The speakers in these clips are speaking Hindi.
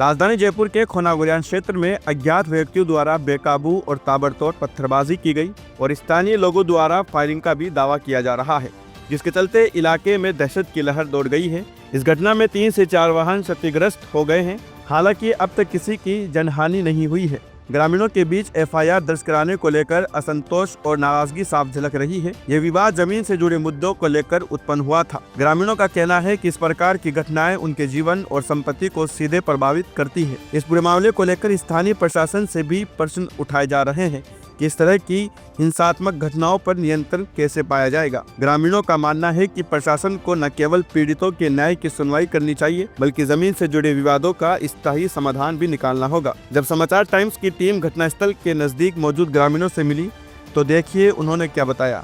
राजधानी जयपुर के खोनागुरियान क्षेत्र में अज्ञात व्यक्तियों द्वारा बेकाबू और ताबड़तोड़ पत्थरबाजी की गई और स्थानीय लोगों द्वारा फायरिंग का भी दावा किया जा रहा है, जिसके चलते इलाके में दहशत की लहर दौड़ गई है। इस घटना में 3 से 4 वाहन क्षतिग्रस्त हो गए हैं। हालांकि अब तक किसी की जनहानि नहीं हुई है। ग्रामीणों के बीच एफआईआर दर्ज कराने को लेकर असंतोष और नाराजगी साफ झलक रही है। ये विवाद जमीन से जुड़े मुद्दों को लेकर उत्पन्न हुआ था। ग्रामीणों का कहना है कि इस प्रकार की घटनाएं उनके जीवन और संपत्ति को सीधे प्रभावित करती है। इस पूरे मामले को लेकर स्थानीय प्रशासन से भी प्रश्न उठाए जा रहे हैं कि इस तरह की हिंसात्मक घटनाओं पर नियंत्रण कैसे पाया जाएगा। ग्रामीणों का मानना है कि प्रशासन को न केवल पीड़ितों के न्याय की सुनवाई करनी चाहिए, बल्कि जमीन से जुड़े विवादों का स्थायी समाधान भी निकालना होगा। जब समाचार टाइम्स की टीम घटनास्थल के नजदीक मौजूद ग्रामीणों से मिली तो देखिए उन्होंने क्या बताया।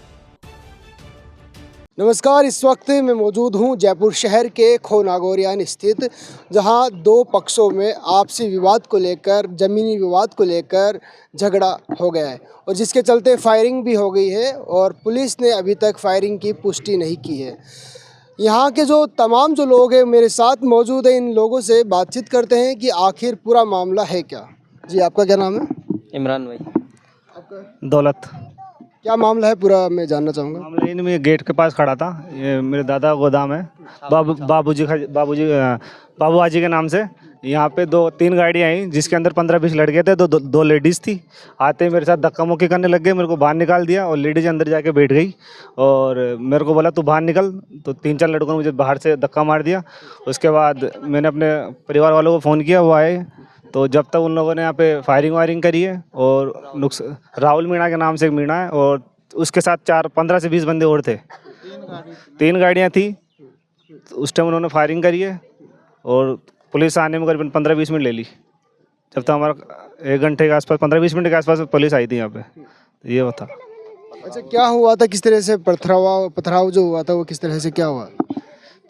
नमस्कार, इस वक्त मैं मौजूद हूं जयपुर शहर के खोनागोरियान स्थित, जहां दो पक्षों में आपसी विवाद को लेकर, ज़मीनी विवाद को लेकर झगड़ा हो गया है और जिसके चलते फायरिंग भी हो गई है और पुलिस ने अभी तक फायरिंग की पुष्टि नहीं की है। यहाँ के जो तमाम लोग हैं मेरे साथ मौजूद हैं, इन लोगों से बातचीत करते हैं कि आखिर पूरा मामला है क्या। जी, आपका क्या नाम है? इमरान भाई। आपका दौलत। क्या मामला है पूरा, मैं जानना चाहूँगा। मामला इन में गेट के पास खड़ा था, ये मेरे दादा का गोदाम है, बाबू आजी के नाम से। यहाँ पे 2-3 गाड़ियाँ आई जिसके अंदर 15-20 लड़के थे, दो लेडीज़ थी। आते ही मेरे साथ धक्का मुक्की करने लग गए, मेरे को बाहर निकाल दिया और लेडीज़ अंदर जाके बैठ गई और मेरे को बोला तू बाहर निकल, तो 3-4 लड़कों ने मुझे बाहर से धक्का मार दिया। उसके बाद मैंने अपने परिवार वालों को फ़ोन किया, वो आए, तो जब तक उन लोगों ने यहाँ पे फायरिंग वायरिंग करी है। और राहुल मीणा के नाम से एक मीणा है और उसके साथ 15 से 20 बंदे और थे। 3 गाड़ियाँ थी, तो उस टाइम उन्होंने फायरिंग करी है और पुलिस आने में करीबन 15-20 मिनट ले ली। जब तक हमारा 1 घंटे के आसपास, 15-20 मिनट के आसपास पुलिस आई थी यहाँ पे। तो ये था। अच्छा, क्या हुआ था, किस तरह से पथराव जो हुआ था वो किस तरह से क्या हुआ?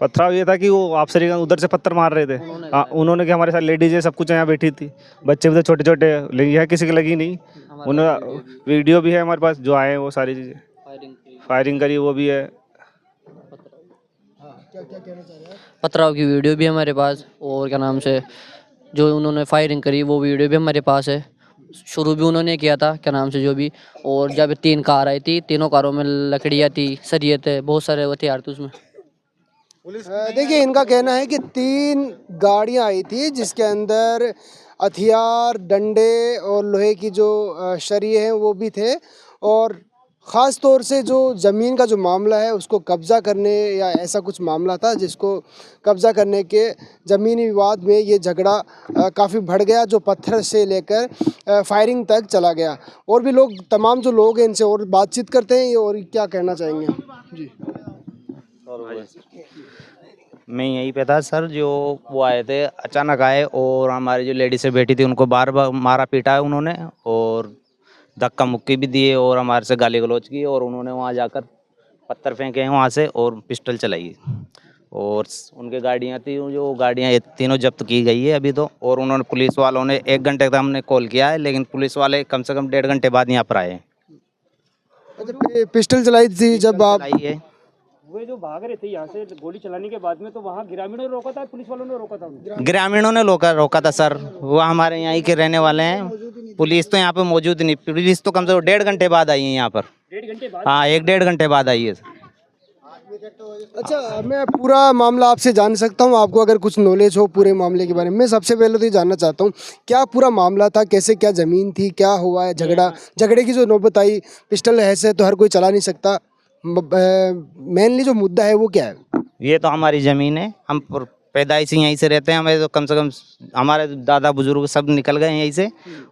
पथराव ये था कि वो आपसरी उधर से पत्थर मार रहे थे। हाँ, उन्होंने कि हमारे साथ लेडीज है, सब कुछ यहाँ बैठी थी, बच्चे भी थे छोटे छोटे, लेकिन यह किसी की लगी नहीं। उन्होंने वीडियो भी है हमारे पास, जो आए हैं वो सारी चीज़ें फायरिंग करी वो भी है। पथराव की वीडियो भी हमारे पास और क्या नाम से जो उन्होंने फायरिंग करी वो वीडियो भी हमारे पास है। शुरू भी उन्होंने किया था क्या नाम से जो भी, और जब 3 कार आई थी, तीनों कारों में लकड़ियाँ थी, सरिये थे, बहुत सारे हथियार थे उसमें। देखिए, इनका कहना है कि 3 गाड़ियां आई थी जिसके अंदर हथियार, डंडे और लोहे की जो शरीय हैं वो भी थे और ख़ास तौर से जो ज़मीन का जो मामला है उसको कब्ज़ा करने या ऐसा कुछ मामला था जिसको कब्ज़ा करने के ज़मीनी विवाद में ये झगड़ा काफ़ी बढ़ गया, जो पत्थर से लेकर फायरिंग तक चला गया। और भी लोग, तमाम जो लोग हैं, इनसे और बातचीत करते हैं और क्या कहना चाहेंगे। जी, मैं यहीं पे था सर, जो वो आए थे अचानक आए और हमारी जो लेडी से बैठी थी उनको बार बार मारा पीटा है उन्होंने और धक्का मुक्की भी दिए और हमारे से गाली गलौज की और उन्होंने वहाँ जाकर पत्थर फेंके हैं वहाँ से और पिस्टल चलाई और उनके गाड़ियाँ थी, जो गाड़ियाँ तीनों जब्त की गई है अभी तो। और उन्होंने, पुलिस वालों ने 1 घंटे तक हमने कॉल किया है, लेकिन पुलिस वाले कम से कम 1.5 घंटे बाद यहाँ पर आए हैं। अच्छा, पिस्टल चलाई थी जब आप वो जो भाग रहे थे यहाँ से गोली चलाने के बाद में, तो वहाँ ग्रामीणों ने रोका था, पुलिस वालों ने रोका था? ग्रामीणों ने रोका था सर, वो हमारे यहाँ के रहने वाले हैं। पुलिस तो यहाँ पे मौजूद नहीं, पुलिस तो कम से कम 1.5 घंटे बाद आई है यहाँ पर। 1.5 घंटे बाद? हाँ, 1-1.5 घंटे बाद आई है सर। अच्छा, मैं पूरा मामला आपसे जान सकता हूँ, आपको अगर कुछ नॉलेज हो पूरे मामले के बारे में? मैं सबसे पहले तो ये जानना चाहता हूँ, क्या पूरा मामला था, कैसे, क्या ज़मीन थी, क्या हुआ है झगड़े की जो नौबत आई? पिस्टल ऐसे तो हर कोई चला नहीं सकता, मेनली जो मुद्दा है वो क्या है? ये तो हमारी ज़मीन है, हम पैदाइश यहीं से रहते हैं, हमें तो कम से कम हमारे दादा बुजुर्ग सब निकल गए हैं यहीं से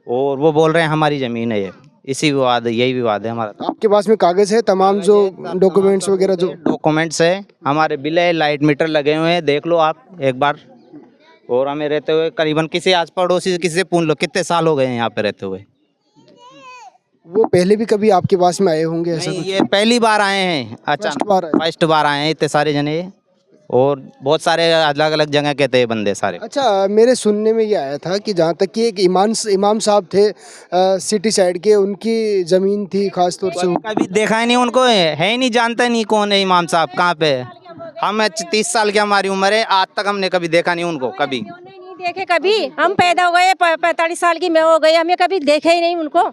और वो बोल रहे हैं हमारी ज़मीन है ये। इसी विवाद, यही विवाद है हमारा। आपके पास में कागज़ है, तमाम जो डॉक्यूमेंट्स वगैरह? जो डॉक्यूमेंट्स है हमारे, बिल है, लाइट मीटर लगे हुए हैं, देख लो आप एक बार। और हमें रहते हुए करीबन किसी आस पड़ोसी से किसी से पूछ लो कितने साल हो गए हैं यहाँ पे रहते हुए। वो पहले भी कभी आपके पास में आए होंगे ऐसा नहीं, कुछ? ये पहली बार आए हैं, अचानक फर्स्ट बार आए हैं इतने सारे जने और बहुत सारे अलग अलग जगह के थे बंदे सारे। अच्छा, मेरे सुनने में ये आया था कि जहाँ तक कि एक इमाम साहब थे सिटी साइड के, उनकी ज़मीन थी खास तौर से। कभी देखा ही नहीं उनको, है ही नहीं, जानता नहीं कौन है इमाम साहब, कहाँ पे है। हम 30 साल की हमारी उम्र है, आज तक हमने कभी देखा नहीं उनको कभी। नहीं देखे कभी, हम पैदा हो गए 45 साल की मैं हो गई, हमें कभी देखे ही नहीं उनको।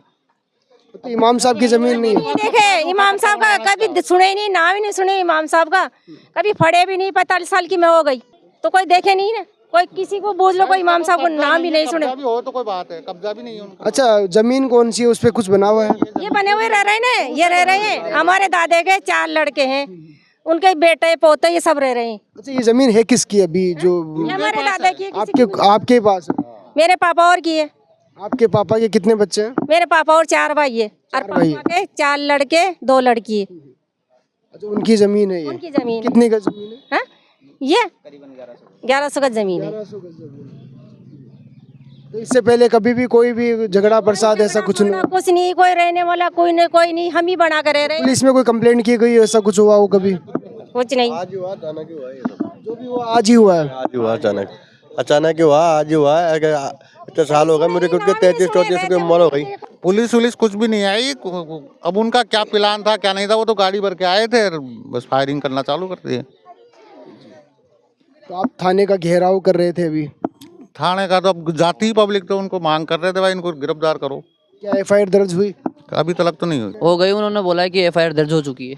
तो इमाम साहब की जमीन नहीं है? नहीं देखे इमाम साहब का, कभी सुने ही नहीं, नाम ही नहीं सुने इमाम साहब का, कभी फड़े भी नहीं। 45 साल की मैं हो गई तो कोई देखे नहीं ना, कोई किसी को बोल लो, कोई इमाम साहब को नाम भी नहीं सुने। कब्जा भी हो तो कोई बात है, कब्जा भी नहीं है उनका। अच्छा, जमीन कौन सी है, उस पे कुछ बना हुआ है? ये बने हुए रह रहे हैं, ये रह रहे हैं। हमारे दादे के 4 लड़के हैं, उनके बेटे पोते ये सब रह रहे हैं। अच्छा, ये जमीन है किसकी अभी जो ये हमारे दादा की है, किसी की आपके आपके पास है? मेरे पापा और की है। आपके पापा के कितने बच्चे हैं? मेरे पापा और 4 भाई है, और भाई पापा के 4 लड़के 2 लड़की है। अच्छा, उनकी जमीन है ये? उनकी जमीन कितने का जमीन है? है ये 1100 गज जमीन है। 1100 गज जमीन। तो इससे पहले कभी भी कोई भी झगड़ा प्रसाद ऐसा कुछ नहीं? कुछ नहीं, कोई रहने वाला कोई नहीं, हम ही बना कर रह रहे हैं। पुलिस में कोई कंप्लेंट की गई, ऐसा कुछ हुआ हो कभी? कुछ नहीं, आज हुआ, अचानक ही हुआ ये सब। जो भी हुआ आज ही हुआ है। आज ही हुआ, अचानक ही हुआ, आज ही हुआ है। इतने साल हो गए मेरे को, 33-34 की उम्र हो गई। पुलिस वुलिस कुछ भी नहीं आई। अब उनका क्या प्लान था क्या नहीं था, वो तो गाड़ी भर के आए थे, बस फायरिंग करना चालू कर दिए। तो आप थाने का घेराव कर रहे थे अभी? थाने का तो अब जाती ही पब्लिक तो उनको मांग कर रहे थे, भाई इनको गिरफ्तार करो। क्या FIR दर्ज हुई? अभी तक तो नहीं हुई। हो गई, उन्होंने बोला है कि FIR दर्ज हो चुकी है।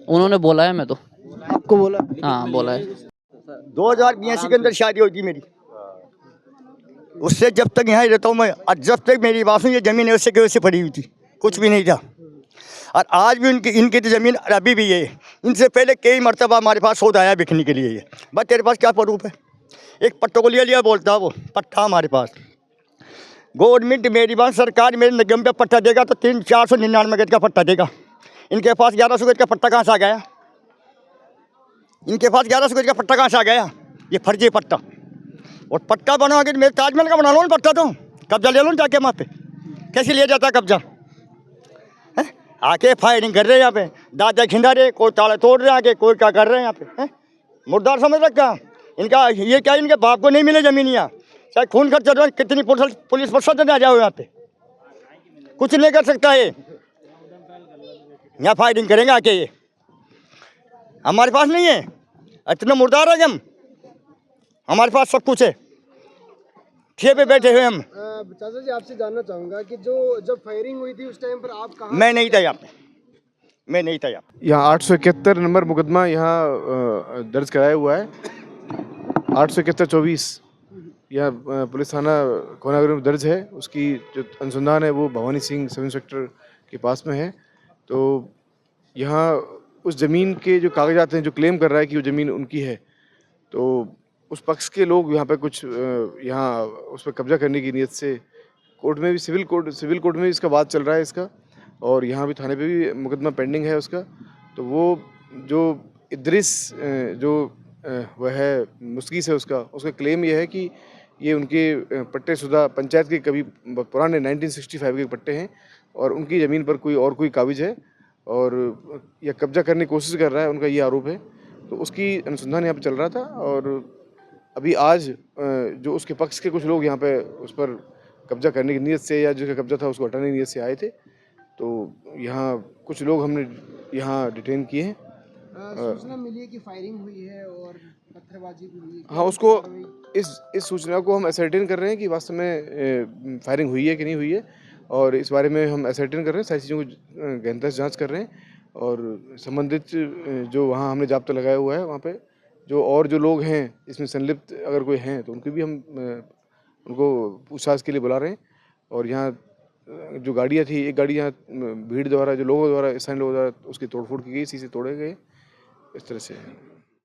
उन्होंने बोला है, मैं तो आपको बोला? हाँ बोला है। 2082 के अंदर शादी हुई थी मेरी, उससे जब तक यहाँ रहता हूँ मैं, और जब तक मेरी बात हुई ये ज़मीन ऐसे के वैसे पड़ी हुई थी, कुछ भी नहीं था। और आज भी इनकी तो ज़मीन अभी भी है। इनसे पहले कई मरतबा हमारे पास सौदा आया बिकने के लिए। ये बस तेरे पास क्या प्रूफ है? एक पट्टों को लिया बोलता वो पट्टा हमारे पास। गवर्नमेंट मेरी बात, सरकार मेरे निगम पे पट्टा देगा तो 499 गज का पट्टा देगा। इनके पास 1100 गज का पट्टा कहाँ से आ गया? इनके पास 1100 गज का पट्टा कहाँ से आ गया? ये फर्जी पट्टा। और पट्टा बनवा के मेरे ताजमहल का बना लो ना पट्टा, तो कब्जा ले लो ना जाके वहाँ पे। कैसे लिया जाता है कब्जा? है आके फायरिंग कर रहे हैं यहाँ पे, दादा खिंदा रहे, कोई ताला तोड़ रहे हैं आके, कोई क्या कर रहे हैं यहाँ पे। मुर्दार समझ रखा इनका। ये क्या इनके बाप को नहीं मिले ज़मीन यहाँ, चाहे खून खर्च चल रहा है, कितनी पुलिस प्रशासन आ जाओ यहाँ पे, कुछ नहीं कर सकता है। यहाँ फायरिंग करेंगे आके, ये हमारे पास नहीं है, इतने मुर्दार है हम, हमारे पास सब कुछ है, ठिए पे बैठे हुए हम। चाचा जी, आपसे जानना चाहूँगा कि जब फायरिंग हुई थी उस टाइम पर आप कहाँ? मैं नहीं था यहाँ पे, मैं नहीं था यहाँ। यहाँ 871 नंबर मुकदमा यहाँ दर्ज कराया हुआ है। 871-24 यह पुलिस थाना कोनागरी में दर्ज है। उसकी जो अनुसंधान है वो भवानी सिंह सब इंस्पेक्टर के पास में है। तो यहाँ उस ज़मीन के जो कागजात हैं, जो क्लेम कर रहा है कि वो ज़मीन उनकी है, तो उस पक्ष के लोग यहाँ पे कुछ यहाँ उस पर कब्जा करने की नीयत से कोर्ट में भी, सिविल कोर्ट में भी इसका बात चल रहा है इसका, और यहाँ भी थाने पे भी मुकदमा पेंडिंग है उसका। तो वो जो इद्रिस जो वह है मुस्की से, उसका क्लेम ये है कि ये उनके पट्टे शुदा पंचायत के कभी पुराने 1965 के पट्टे हैं और उनकी ज़मीन पर कोई काबिज है और यह कब्जा करने की कोशिश कर रहा है, उनका ये आरोप है। तो उसकी अनुसंधान यहाँ पे चल रहा था और अभी आज जो उसके पक्ष के कुछ लोग यहाँ पे उस पर कब्जा करने की नीयत से या जिसका कब्जा था उसको हटाने की नीयत से आए थे। तो यहाँ कुछ लोग हमने यहाँ डिटेन किए हैं। सूचना मिली है कि फायरिंग हुई है और पत्थरबाजी भी हुई है। हाँ, उसको इस सूचना को हम असर्टेन कर रहे हैं कि वास्तव में फायरिंग हुई है कि नहीं हुई है, और इस बारे में हम असर्टेन कर रहे हैं, सारी चीज़ों को गहनता से जाँच कर रहे हैं। और संबंधित जो वहाँ हमने जाब्ता लगाया हुआ है, वहाँ पे जो लोग हैं इसमें संलिप्त अगर कोई हैं तो उनकी भी हम उनको पूछताछ के लिए बुला रहे हैं। और यहाँ जो गाड़ियाँ थी, एक गाड़ी यहाँ भीड़ द्वारा, जो लोगों द्वारा, स्थानीय लोगों द्वारा उसकी तोड़फोड़ की गई, शीशे तोड़े गए, इस तरह से।